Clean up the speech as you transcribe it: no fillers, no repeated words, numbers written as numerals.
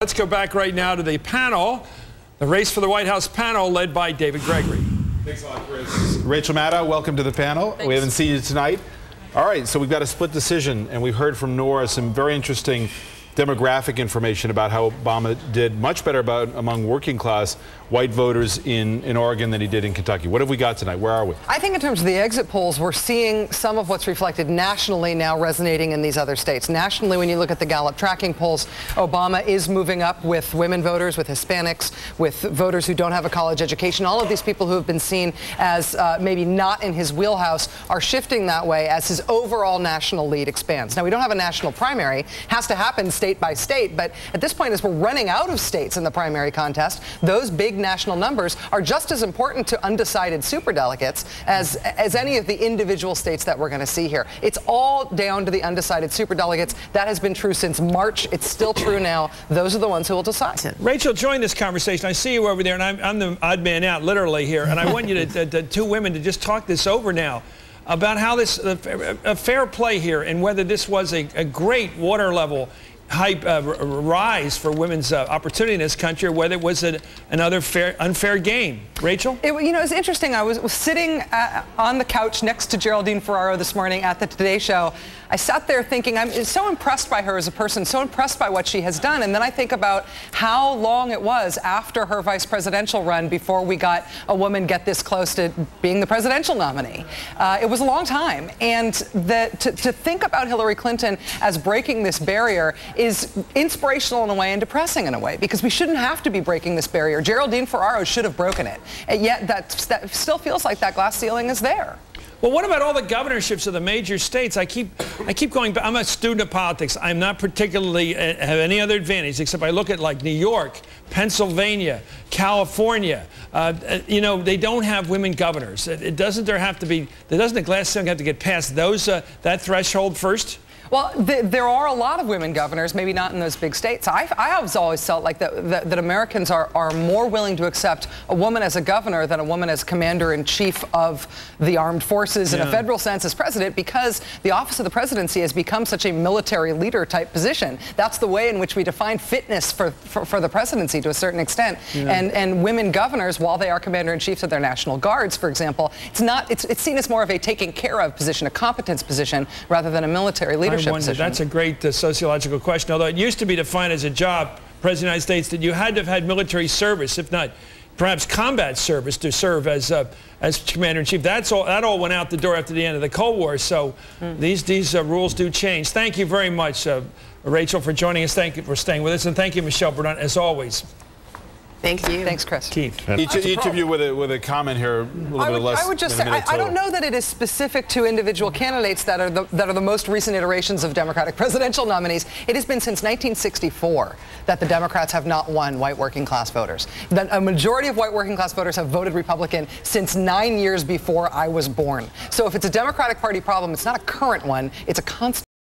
Let's go back right now to the panel, the Race for the White House panel led by David Gregory. Thanks a lot, Chris. Rachel Maddow, welcome to the panel. Thanks. We haven't seen you tonight. All right, so we've got a split decision, and we've heard from Nora some very interesting demographic information about how Obama did much better among working class white voters in Oregon than he did in Kentucky. What have we got tonight? Where are we? I think in terms of the exit polls, we're seeing some of what's reflected nationally now resonating in these other states. Nationally, when you look at the Gallup tracking polls, Obama is moving up with women voters, with Hispanics, with voters who don't have a college education. All of these people who have been seen as maybe not in his wheelhouse are shifting that way as his overall national lead expands. Now, we don't have a national primary. It has to happen state by state, but at this point, as we're running out of states in the primary contest, those big national numbers are just as important to undecided superdelegates as any of the individual states that we're going to see here. It's all down to the undecided superdelegates. That has been true since March. It's still true now. Those are the ones who will decide. Rachel, join this conversation. I see you over there, and I'm the odd man out, literally, here. And I want you to two women to just talk this over now about how this, a fair play here, and whether this was a great water level rise for women's opportunity in this country, or whether it was another unfair game. Rachel? You know, it's interesting. I was sitting on the couch next to Geraldine Ferraro this morning at the Today Show. I sat there thinking, I'm so impressed by her as a person, so impressed by what she has done. And then I think about how long it was after her vice presidential run before we got a woman get this close to being the presidential nominee. It was a long time. And to think about Hillary Clinton as breaking this barrier is inspirational in a way and depressing in a way, because we shouldn't have to be breaking this barrier. Geraldine Ferraro should have broken it. And yet that still feels like that glass ceiling is there. Well, what about all the governorships of the major states? I keep going back. I'm a student of politics. I'm not particularly have any other advantage except I look at like New York, Pennsylvania, California. You know, they don't have women governors. Doesn't the glass ceiling have to get past those that threshold first? Well, there are a lot of women governors, maybe not in those big states. I have always felt like that Americans are more willing to accept a woman as a governor than a woman as commander-in-chief of the armed forces in a federal sense as president, because the office of the presidency has become such a military leader type position. That's the way in which we define fitness for the presidency to a certain extent. And women governors, while they are commander-in-chiefs of their national guards, for example, it's seen as more of a taking care of position, a competence position, rather than a military leadership. That's a great sociological question, although it used to be defined as a job, President of the United States, that you had to have had military service, if not perhaps combat service, to serve as commander-in-chief. That all went out the door after the end of the Cold War, so these rules do change. Thank you very much, Rachel, for joining us. Thank you for staying with us, and thank you, Michelle Burnett, as always. Thank you. Thanks, Chris. Keith. Each of you with a comment here, a little bit less. I would just say, I don't know that it is specific to individual candidates that are the most recent iterations of Democratic presidential nominees. It has been since 1964 that the Democrats have not won white working class voters. A majority of white working class voters have voted Republican since 9 years before I was born. So if it's a Democratic Party problem, it's not a current one, it's a constant